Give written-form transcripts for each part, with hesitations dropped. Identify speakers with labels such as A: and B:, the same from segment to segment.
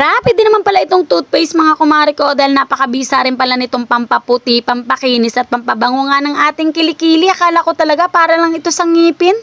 A: Rapid din naman pala itong toothpaste mga kumari ko dahil napakabisa rin pala nitong pampaputi, pampakinis at pampabango nga ng ating kilikili. Akala ko talaga para lang ito sa ngipin.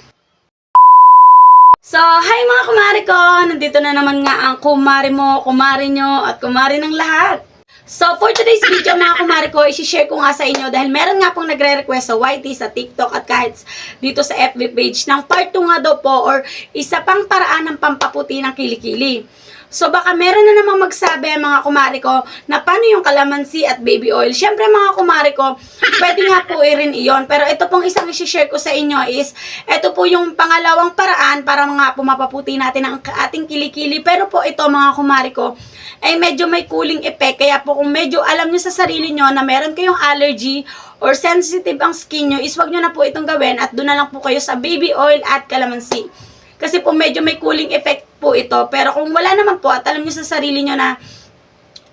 A: So, hi mga kumari ko! Nandito na naman nga ang kumari mo, kumari nyo at kumari ng lahat. So, for today's video mga kumari ko, isi-share ko nga sa inyo dahil meron nga pong nagre-request sa YT, sa TikTok at kahit dito sa FB page ng part 2 nga daw po or isa pang paraan ng pampaputi ng kilikili. So baka meron na namang magsabi mga kumari ko na paano yung kalamansi at baby oil. Syempre mga kumari ko, pwede nga po rin iyon. Pero ito pong isang isi-share ko sa inyo is, ito po yung pangalawang paraan para mga pumapaputi natin ang ating kilikili. Pero po ito mga kumari ko, ay medyo may cooling effect. Kaya po kung medyo alam nyo sa sarili nyo na meron kayong allergy or sensitive ang skin nyo, is wag nyo na po itong gawin at doon na lang po kayo sa baby oil at kalamansi. Kasi po medyo may cooling effect po ito. Pero kung wala naman po at alam nyo sa sarili nyo na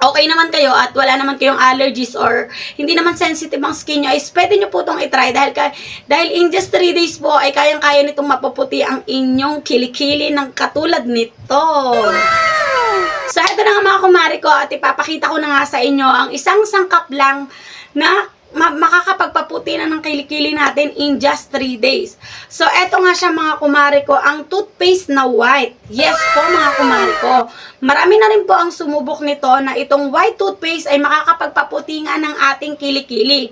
A: okay naman kayo at wala naman kayong allergies or hindi naman sensitive ang skin nyo, is pwede nyo po itong itry. Dahil in just 3 days po ay kayang-kaya nitong mapuputi ang inyong kilikili ng katulad nito. So ito na nga mga kumari ko at ipapakita ko na nga sa inyo ang isang sangkap lang na makakapagpaputi na ng kilikili natin in just 3 days. So, eto nga siya mga kumari ko, ang toothpaste na white. Yes po mga kumari ko. Marami na rin po ang sumubok nito na itong white toothpaste ay makakapagpaputi nga ng ating kilikili.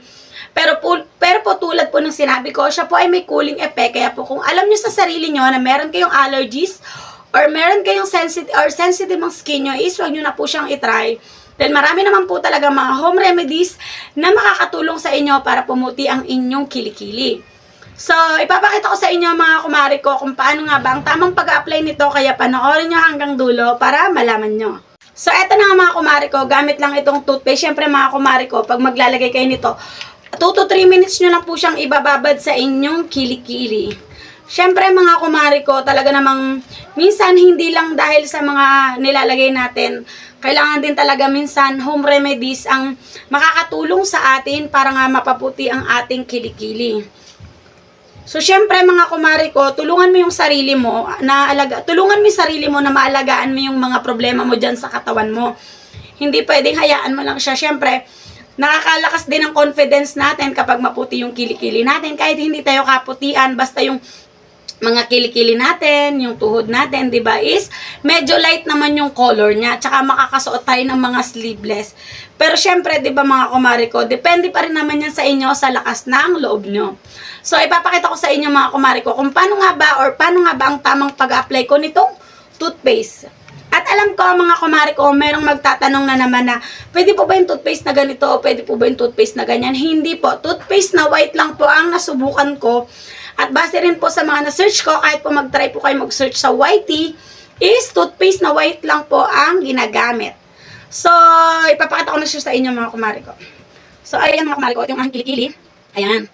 A: Pero po tulad po ng sinabi ko, siya po ay may cooling effect. Kaya po kung alam nyo sa sarili nyo na meron kayong allergies or meron kayong sensitive ang skin nyo, is wag nyo na po siyang itry. Dahil marami naman po talaga mga home remedies na makakatulong sa inyo para pumuti ang inyong kilikili. So, ipapakita ko sa inyo mga kumari ko kung paano nga ba ang tamang pag-apply nito, kaya panoorin nyo hanggang dulo para malaman nyo. So, eto na nga mga kumari ko, gamit lang itong toothpaste. Siyempre mga kumari ko, pag maglalagay kayo nito, 2 to 3 minutes nyo lang po siyang ibababad sa inyong kilikili. Siyempre mga kumari ko, talaga namang minsan hindi lang dahil sa mga nilalagay natin, kailangan din talaga minsan home remedies ang makakatulong sa atin para nga mapaputi ang ating kilikili. So syempre mga kumari ko, tulungan mo yung sarili mo na maalagaan mo yung mga problema mo dyan sa katawan mo. Hindi pwedeng hayaan mo lang siya. Syempre, nakakalakas din ang confidence natin kapag maputi yung kilikili natin. Kahit hindi tayo kaputian, basta yung mga kilikili natin, yung tuhod natin, di ba, is medyo light naman yung color niya. Tsaka makakasuot tayo ng mga sleeveless. Pero syempre, di ba mga kumari ko, depende pa rin naman yan sa inyo sa lakas ng loob nyo. So, ipapakita ko sa inyo mga kumari ko kung paano nga ba ang tamang pag-apply ko nitong toothpaste. At alam ko mga kumari ko, merong magtatanong na naman na, pwede po ba yung toothpaste na ganito o pwede po ba yung toothpaste na ganyan? Hindi po. Toothpaste na white lang po ang nasubukan ko. At base rin po sa mga na-search ko, kahit po mag-try po kayo mag-search sa YT, is toothpaste na white lang po ang ginagamit. So, ipapakita ko na siya sa inyo mga kumari ko. So, ayan mga kumari ko, ito yung aking kilikili. Ayan.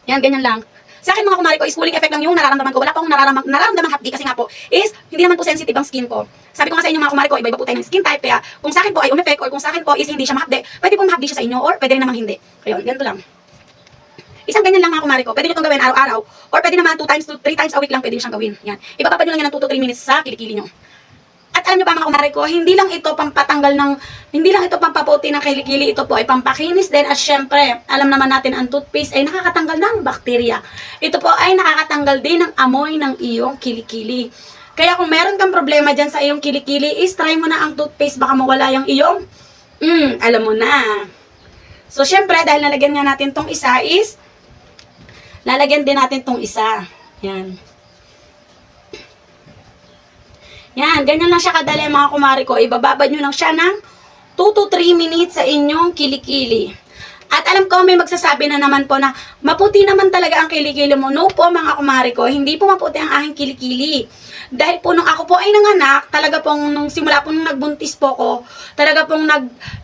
A: Yan, ganyan lang. Sa akin mga kumari ko, is cooling effect lang yung nararamdaman ko. Wala pa akong nararamdaman hapdi kasi nga po, is hindi naman po sensitive ang skin ko. Sabi ko nga sa inyo mga kumari ko, iba-iba po tayo ng skin type. Kaya kung sa akin po ay umeffect or kung sa akin po is hindi siya mahapdi, pwede pong mahapdi siya sa inyo or pwede rin namang hindi. Ayun, ganito lang. Isang ganyan lang mga kumari ko. Pwede nyo itong gawin araw-araw. Or pwede naman 2 times to 3 times a week lang pwede nyo siyang gawin. Yan. Ibababad nyo lang yan ng 2 to 3 minutes sa kilikili nyo. At alam nyo ba mga kumari ko, hindi lang ito pampaputi ng kilikili. Ito po ay pampakinis din. At syempre, alam naman natin ang toothpaste ay nakakatanggal ng bakterya. Ito po ay nakakatanggal din ng amoy ng iyong kilikili. Kaya kung meron kang problema dyan sa iyong kilikili, is try mo na ang toothpaste. Baka mawala yung iyong, alam mo na. So syempre, dahil nalagyan nga natin tong isa is, lalagyan din natin tong isa. Yan. Yan, ganyan lang siya kadali mga kumari ko. Ibababad nyo lang siya ng 2 to 3 minutes sa inyong kilikili. At alam ko may magsasabi na naman po na maputi naman talaga ang kilikili mo. No po mga kumari ko, hindi po maputi ang aking kilikili. Dahil po nung ako po ay nanganak, talaga pong nung simula po nung nagbuntis po ko, talaga pong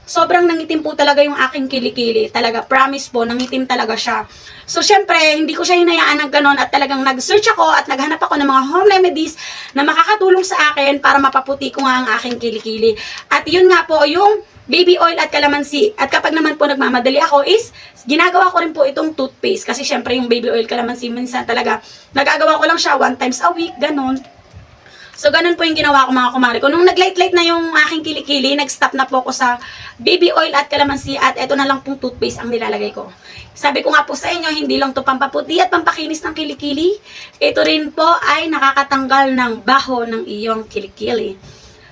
A: sobrang nangitim po talaga yung aking kilikili. Talaga, promise po, nangitim talaga siya. So, syempre, hindi ko siya hinayaan ng ganon at talagang nag-search ako at naghanap ako ng mga home remedies na makakatulong sa akin para mapaputi ko nga ang aking kilikili. At yun nga po, yung baby oil at kalamansi. At kapag naman po nagmamadali ako is, ginagawa ko rin po itong toothpaste. Kasi syempre yung baby oil, kalamansi, minsan talaga, nagagawa ko lang siya 1 times a week, ganon. So, ganun po yung ginawa ko mga kumari ko. Nung nag-light-light na yung aking kilikili, nag-stop na po ko sa baby oil at kalamansi at eto na lang pong toothpaste ang nilalagay ko. Sabi ko nga po sa inyo, hindi lang to pampaputi at pampakinis ng kilikili. Ito rin po ay nakakatanggal ng baho ng iyong kilikili.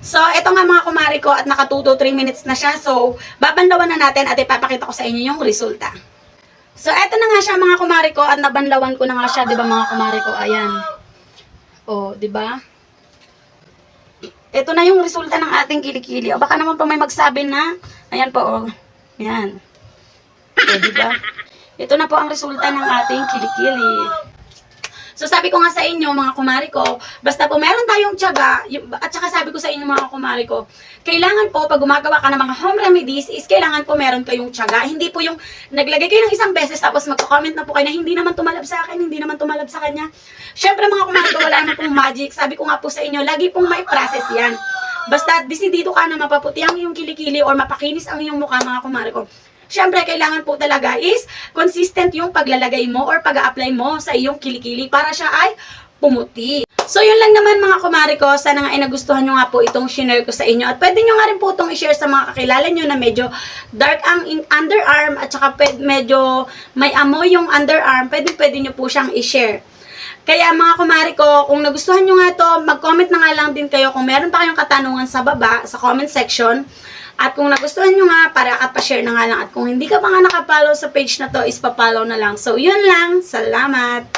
A: So, eto nga mga kumari ko at naka 2 to 3 minutes na siya. So, babanlawan na natin at ipapakita ko sa inyo yung resulta. So, eto na nga siya mga kumari ko at nabanlawan ko na nga siya, 'di ba mga kumari ko? Ayan. Oh, 'di ba? Ito na yung resulta ng ating kilikili. O baka naman pa may magsabi na, ayan po, oh. Ayan. O, diba? Ito na po ang resulta ng ating kilikili. So, sabi ko nga sa inyo, mga kumari ko, basta po meron tayong tiyaga, at saka sabi ko sa inyo, mga kumari ko, kailangan po, pag gumagawa ka ng mga home remedies, is kailangan po meron kayong tiyaga. Hindi po yung naglagay kayo ng isang beses, tapos magko-comment na po kayo na hindi naman tumalab sa akin, hindi naman tumalab sa kanya. Syempre, mga kumari ko, wala naman pong magic. Sabi ko nga po sa inyo, lagi pong may process yan. Basta, disidido ka na mapaputi ang iyong kilikili or mapakinis ang iyong mukha, mga kumari ko. Siyempre, kailangan po talaga is consistent yung paglalagay mo or pag-a-apply mo sa iyong kilikili para siya ay pumuti. So, yun lang naman mga kumari ko. Sana nga ay nagustuhan nyo nga po itong share ko sa inyo. At pwede nyo nga rin po itong i-share sa mga kakilala nyo na medyo dark ang underarm at saka medyo may amoy yung underarm. Pwede nyo po siyang i-share. Kaya mga kumari ko, kung nagustuhan nyo nga ito, mag-comment na nga lang din kayo kung meron pa kayong katanungan sa baba, sa comment section. At kung nagustuhan nyo nga, para at pa-share na nga lang. At kung hindi ka pa nga nakapollow sa page na to, is pa-follow na lang. So, yun lang. Salamat!